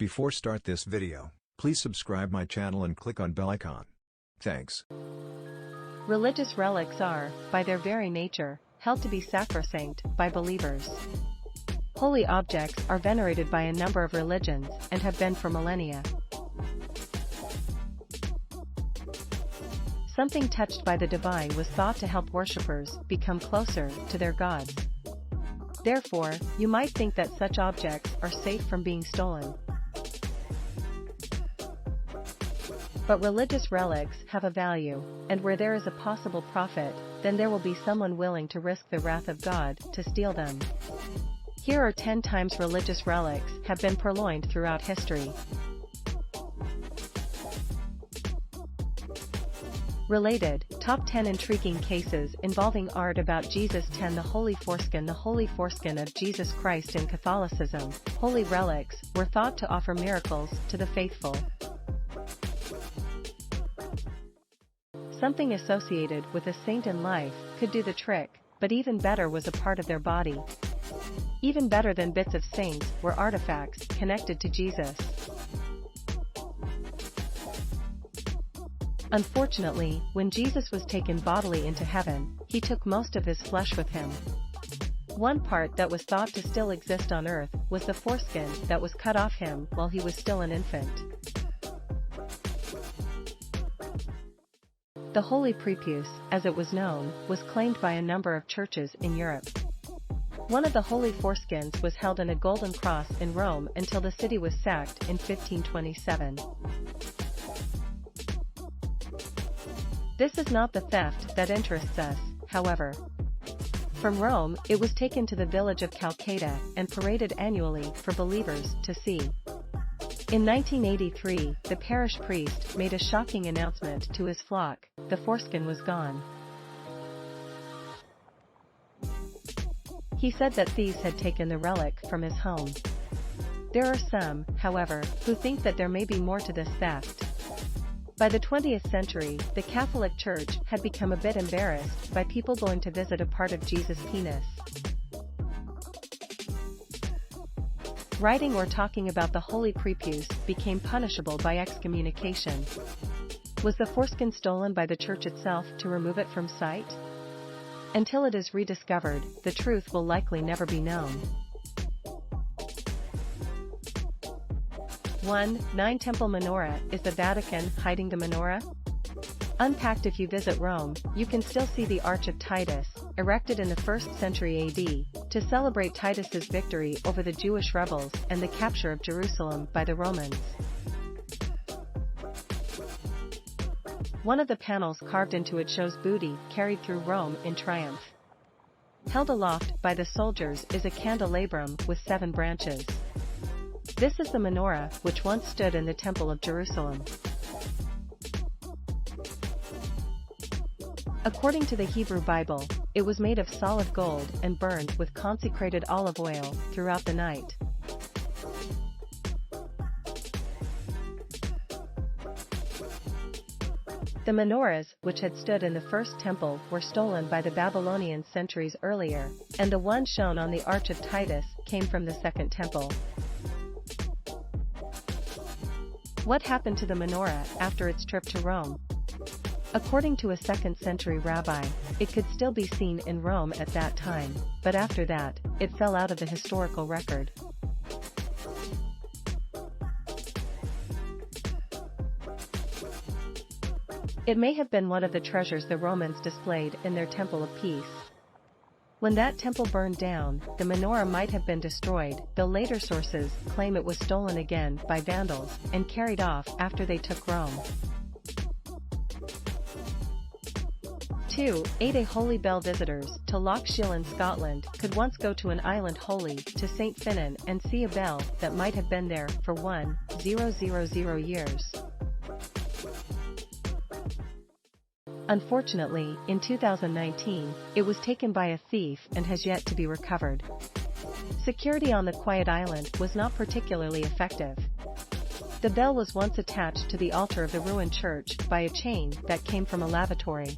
Before start this video, please subscribe my channel and click on bell icon. Thanks. Religious relics are, by their very nature, held to be sacrosanct by believers. Holy objects are venerated by a number of religions and have been for millennia. Something touched by the divine was thought to help worshippers become closer to their gods. Therefore, you might think that such objects are safe from being stolen. But religious relics have a value, and where there is a possible profit, then there will be someone willing to risk the wrath of God to steal them. Here are 10 times religious relics have been purloined throughout history. Related, Top 10 Intriguing Cases Involving Art About Jesus. 10 The Holy Foreskin. The Holy Foreskin of Jesus Christ. In Catholicism, holy relics were thought to offer miracles to the faithful. Something associated with a saint in life could do the trick, but even better was a part of their body. Even better than bits of saints were artifacts connected to Jesus. Unfortunately, when Jesus was taken bodily into heaven, he took most of his flesh with him. One part that was thought to still exist on earth was the foreskin that was cut off him while he was still an infant. The Holy Prepuce, as it was known, was claimed by a number of churches in Europe. One of the holy foreskins was held in a golden cross in Rome until the city was sacked in 1527. This is not the theft that interests us, however. From Rome, it was taken to the village of Calcutta and paraded annually for believers to see. In 1983, the parish priest made a shocking announcement to his flock: the foreskin was gone. He said that thieves had taken the relic from his home. There are some, however, who think that there may be more to this theft. By the 20th century, the Catholic Church had become a bit embarrassed by people going to visit a part of Jesus' penis. Writing or talking about the Holy Prepuce became punishable by excommunication. Was the foreskin stolen by the Church itself to remove it from sight? Until it is rediscovered, the truth will likely never be known. 1. 9 Temple Menorah. Is the Vatican hiding the menorah? Unpacked. If you visit Rome, you can still see the Arch of Titus, erected in the 1st century AD, to celebrate Titus's victory over the Jewish rebels and the capture of Jerusalem by the Romans. One of the panels carved into it shows booty carried through Rome in triumph. Held aloft by the soldiers is a candelabrum with 7 branches. This is the menorah which once stood in the Temple of Jerusalem. According to the Hebrew Bible, it was made of solid gold and burned with consecrated olive oil throughout the night. The menorahs which had stood in the first temple were stolen by the Babylonians centuries earlier, and the one shown on the Arch of Titus came from the Second Temple. What happened to the menorah after its trip to Rome? According to a 2nd century rabbi, it could still be seen in Rome at that time, but after that, it fell out of the historical record. It may have been one of the treasures the Romans displayed in their Temple of Peace. When that temple burned down, the menorah might have been destroyed, though later sources claim it was stolen again by Vandals and carried off after they took Rome. 2. 8 Holy Bell. Visitors to Loch Shiel in Scotland could once go to an island holy to St. Finan and see a bell that might have been there for 1,000 years. Unfortunately, in 2019, it was taken by a thief and has yet to be recovered. Security on the quiet island was not particularly effective. The bell was once attached to the altar of the ruined church by a chain that came from a lavatory.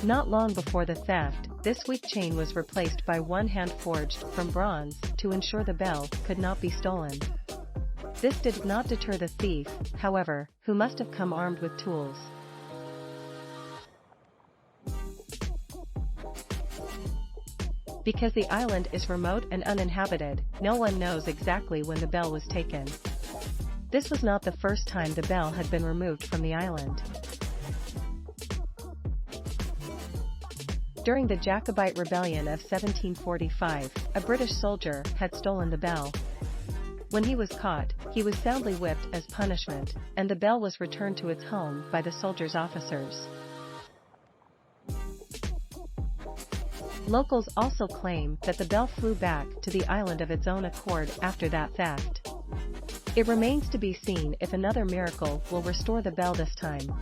Not long before the theft, this weak chain was replaced by one hand-forged from bronze to ensure the bell could not be stolen. This did not deter the thief, however, who must have come armed with tools. Because the island is remote and uninhabited, no one knows exactly when the bell was taken. This was not the first time the bell had been removed from the island. During the Jacobite Rebellion of 1745, a British soldier had stolen the bell. When he was caught, he was soundly whipped as punishment, and the bell was returned to its home by the soldiers' officers. Locals also claim that the bell flew back to the island of its own accord after that theft. It remains to be seen if another miracle will restore the bell this time.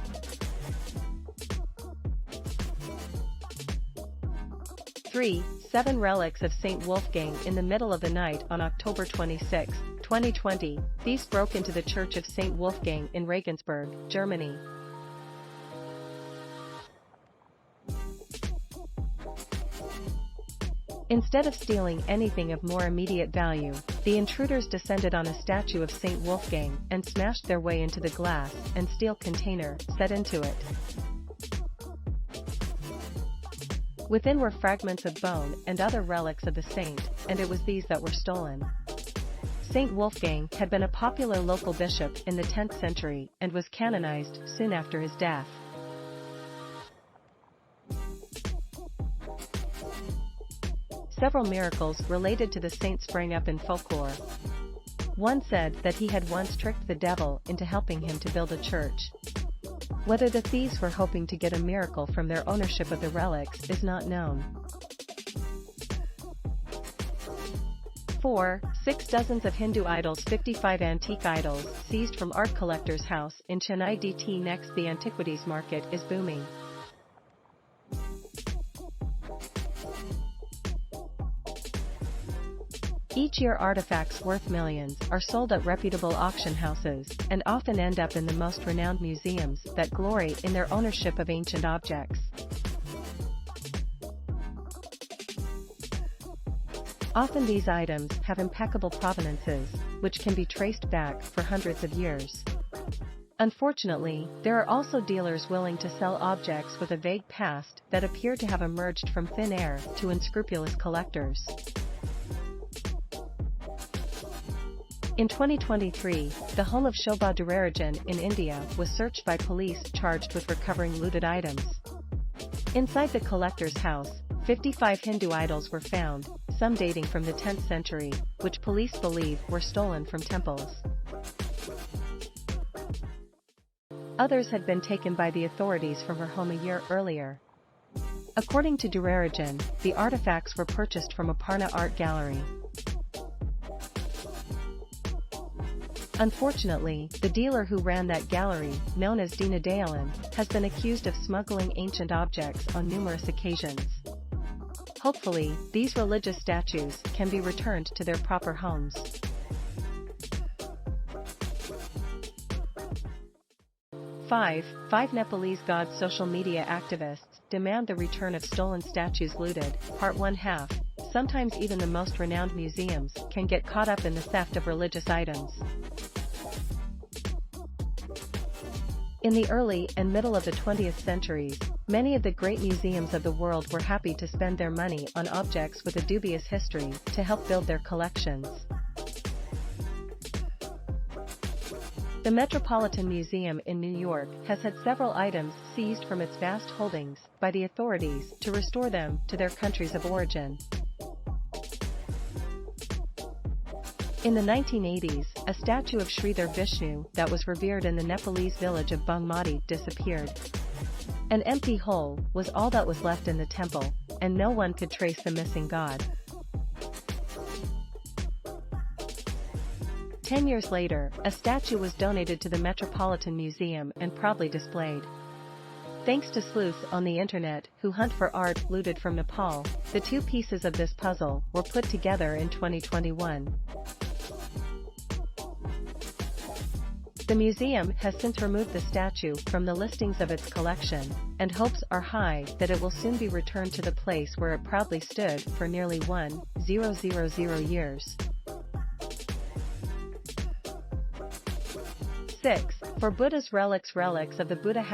Seven relics of St. Wolfgang. In the middle of the night on October 26, 2020, thieves broke into the Church of St. Wolfgang in Regensburg, Germany. Instead of stealing anything of more immediate value, the intruders descended on a statue of St. Wolfgang and smashed their way into the glass and steel container set into it. Within were fragments of bone and other relics of the saint, and it was these that were stolen. St. Wolfgang had been a popular local bishop in the 10th century and was canonized soon after his death. Several miracles related to the saint sprang up in folklore. One said that he had once tricked the devil into helping him to build a church. Whether the thieves were hoping to get a miracle from their ownership of the relics is not known. 6 dozens of Hindu idols. 55 antique idols seized from art collector's house in Chennai. Next, the antiquities market is booming. Each year artifacts worth millions are sold at reputable auction houses and often end up in the most renowned museums that glory in their ownership of ancient objects. Often these items have impeccable provenances, which can be traced back for hundreds of years. Unfortunately, there are also dealers willing to sell objects with a vague past that appear to have emerged from thin air to unscrupulous collectors. In 2023, the home of Shobha Durarajan in India was searched by police charged with recovering looted items. Inside the collector's house, 55 Hindu idols were found, some dating from the 10th century, which police believe were stolen from temples. Others had been taken by the authorities from her home a year earlier. According to Durarajan, the artifacts were purchased from a Parna art gallery. Unfortunately, the dealer who ran that gallery, known as Dina Dayalan, has been accused of smuggling ancient objects on numerous occasions. Hopefully, these religious statues can be returned to their proper homes. 5 Nepalese gods. Social media activists demand the return of stolen statues looted. Part 1/2. Sometimes even the most renowned museums can get caught up in the theft of religious items. In the early and middle of the 20th centuries, many of the great museums of the world were happy to spend their money on objects with a dubious history to help build their collections. The Metropolitan Museum in New York has had several items seized from its vast holdings by the authorities to restore them to their countries of origin. In the 1980s, a statue of Sridhar Vishnu that was revered in the Nepalese village of Bangmati disappeared. An empty hole was all that was left in the temple, and no one could trace the missing god. 10 years later, a statue was donated to the Metropolitan Museum and proudly displayed. Thanks to sleuths on the internet who hunt for art looted from Nepal, the two pieces of this puzzle were put together in 2021. The museum has since removed the statue from the listings of its collection, and hopes are high that it will soon be returned to the place where it proudly stood for nearly 1,000 years. 6. For Buddha's relics. Relics of the Buddha.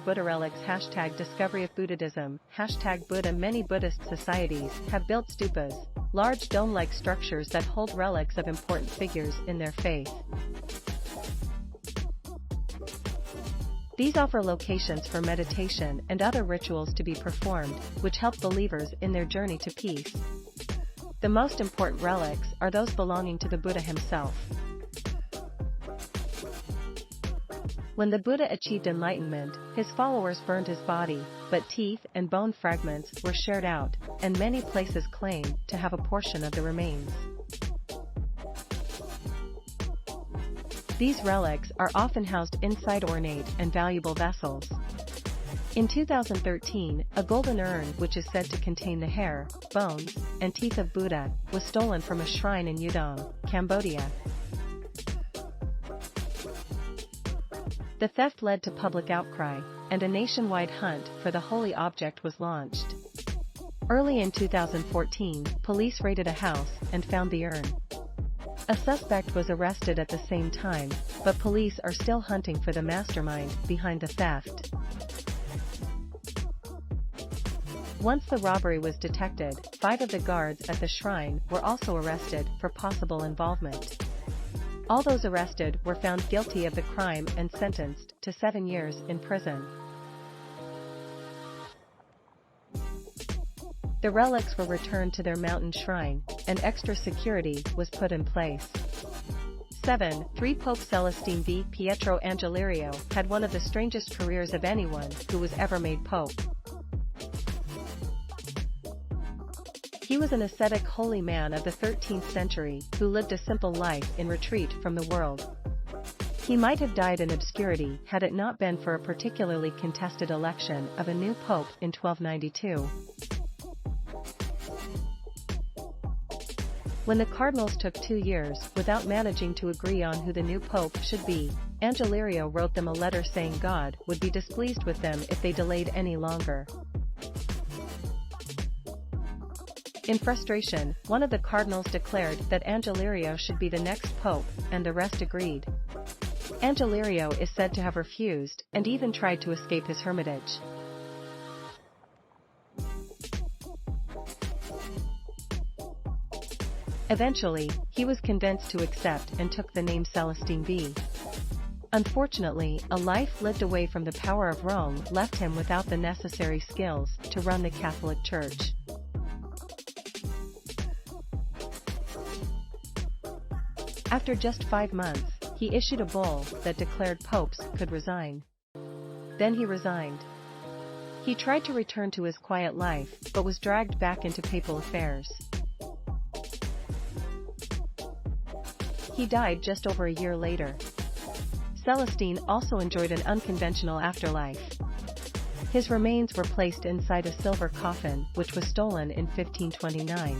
Buddha relics. Discovery of Buddhism. Buddha. Many Buddhist societies have built stupas, large dome-like structures that hold relics of important figures in their faith. These offer locations for meditation and other rituals to be performed, which help believers in their journey to peace. The most important relics are those belonging to the Buddha himself. When the Buddha achieved enlightenment, his followers burned his body, but teeth and bone fragments were shared out, and many places claim to have a portion of the remains. These relics are often housed inside ornate and valuable vessels. In 2013, a golden urn which is said to contain the hair, bones, and teeth of Buddha was stolen from a shrine in Udong, Cambodia. The theft led to public outcry, and a nationwide hunt for the holy object was launched. Early in 2014, police raided a house and found the urn. A suspect was arrested at the same time, but police are still hunting for the mastermind behind the theft. Once the robbery was detected, 5 of the guards at the shrine were also arrested for possible involvement. All those arrested were found guilty of the crime and sentenced to 7 years in prison. The relics were returned to their mountain shrine, and extra security was put in place. 7. 3. Pope Celestine V. Pietro Angeliero had one of the strangest careers of anyone who was ever made pope. He was an ascetic holy man of the 13th century who lived a simple life in retreat from the world. He might have died in obscurity had it not been for a particularly contested election of a new pope in 1292. When the cardinals took 2 years without managing to agree on who the new pope should be, Angeliero wrote them a letter saying God would be displeased with them if they delayed any longer. In frustration, one of the cardinals declared that Angeliero should be the next pope, and the rest agreed. Angeliero is said to have refused, and even tried to escape his hermitage. Eventually, he was convinced to accept and took the name Celestine V. Unfortunately, a life lived away from the power of Rome left him without the necessary skills to run the Catholic Church. After just 5 months, he issued a bull that declared popes could resign. Then he resigned. He tried to return to his quiet life, but was dragged back into papal affairs. He died just over a year later. Celestine also enjoyed an unconventional afterlife. His remains were placed inside a silver coffin, which was stolen in 1529.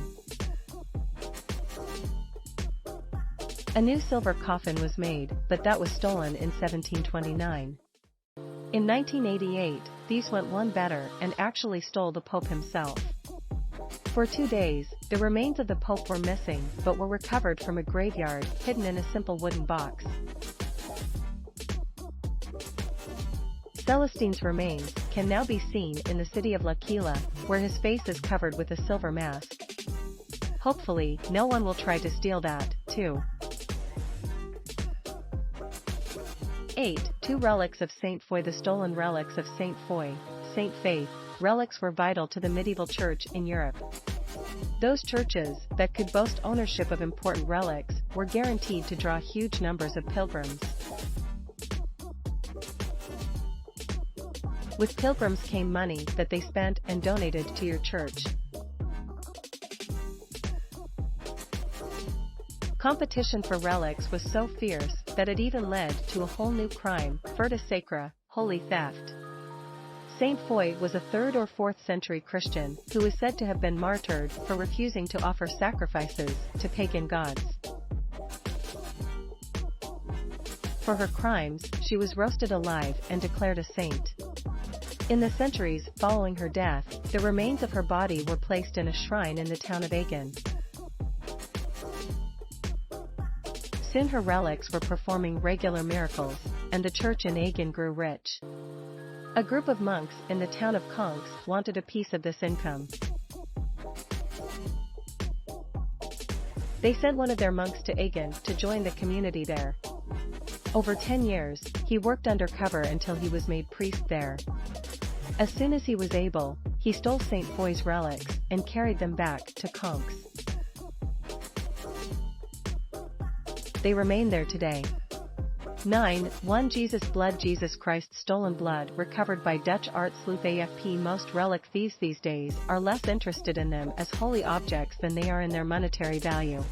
A new silver coffin was made, but that was stolen in 1729. In 1988, these went one better and actually stole the Pope himself. For 2 days, the remains of the Pope were missing but were recovered from a graveyard hidden in a simple wooden box. Celestine's remains can now be seen in the city of L'Aquila, where his face is covered with a silver mask. Hopefully, no one will try to steal that, too. 8. 2 relics of Saint Foy. The stolen relics of Saint Foy, Saint Faith, relics were vital to the medieval church in Europe. Those churches that could boast ownership of important relics were guaranteed to draw huge numbers of pilgrims. With pilgrims came money that they spent and donated to your church. Competition for relics was so fierce that it even led to a whole new crime, furta sacra, holy theft. Saint Foy was a 3rd or 4th century Christian who is said to have been martyred for refusing to offer sacrifices to pagan gods. For her crimes, she was roasted alive and declared a saint. In the centuries following her death, the remains of her body were placed in a shrine in the town of Agen. Soon her relics were performing regular miracles, and the church in Agen grew rich. A group of monks in the town of Konks wanted a piece of this income. They sent one of their monks to Agen to join the community there. Over 10 years, he worked undercover until he was made priest there. As soon as he was able, he stole Saint Foy's relics and carried them back to Konks. They remain there today. 9. 1 Jesus blood. Jesus Christ's stolen blood recovered by Dutch art sleuth AFP. Most relic thieves these days are less interested in them as holy objects than they are in their monetary value.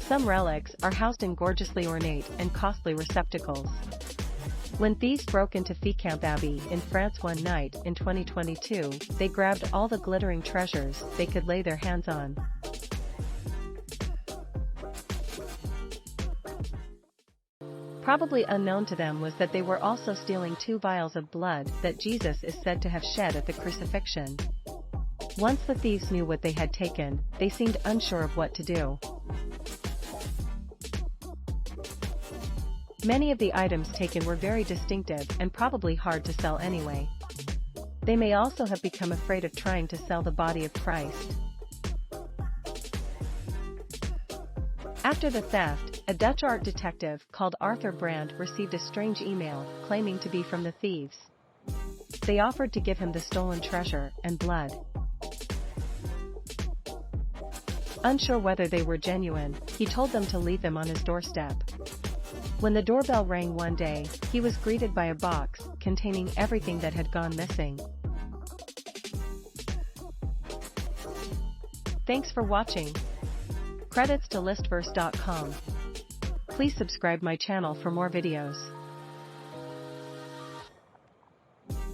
Some relics are housed in gorgeously ornate and costly receptacles. When thieves broke into Fécamp Abbey in France one night in 2022, they grabbed all the glittering treasures they could lay their hands on. Probably unknown to them was that they were also stealing 2 vials of blood that Jesus is said to have shed at the crucifixion. Once the thieves knew what they had taken, they seemed unsure of what to do. Many of the items taken were very distinctive and probably hard to sell anyway. They may also have become afraid of trying to sell the body of Christ. After the theft, a Dutch art detective called Arthur Brand received a strange email claiming to be from the thieves. They offered to give him the stolen treasure and blood. Unsure whether they were genuine, he told them to leave them on his doorstep. When the doorbell rang one day, he was greeted by a box containing everything that had gone missing. Thanks for watching. Credits to listverse.com. Please subscribe my channel for more videos.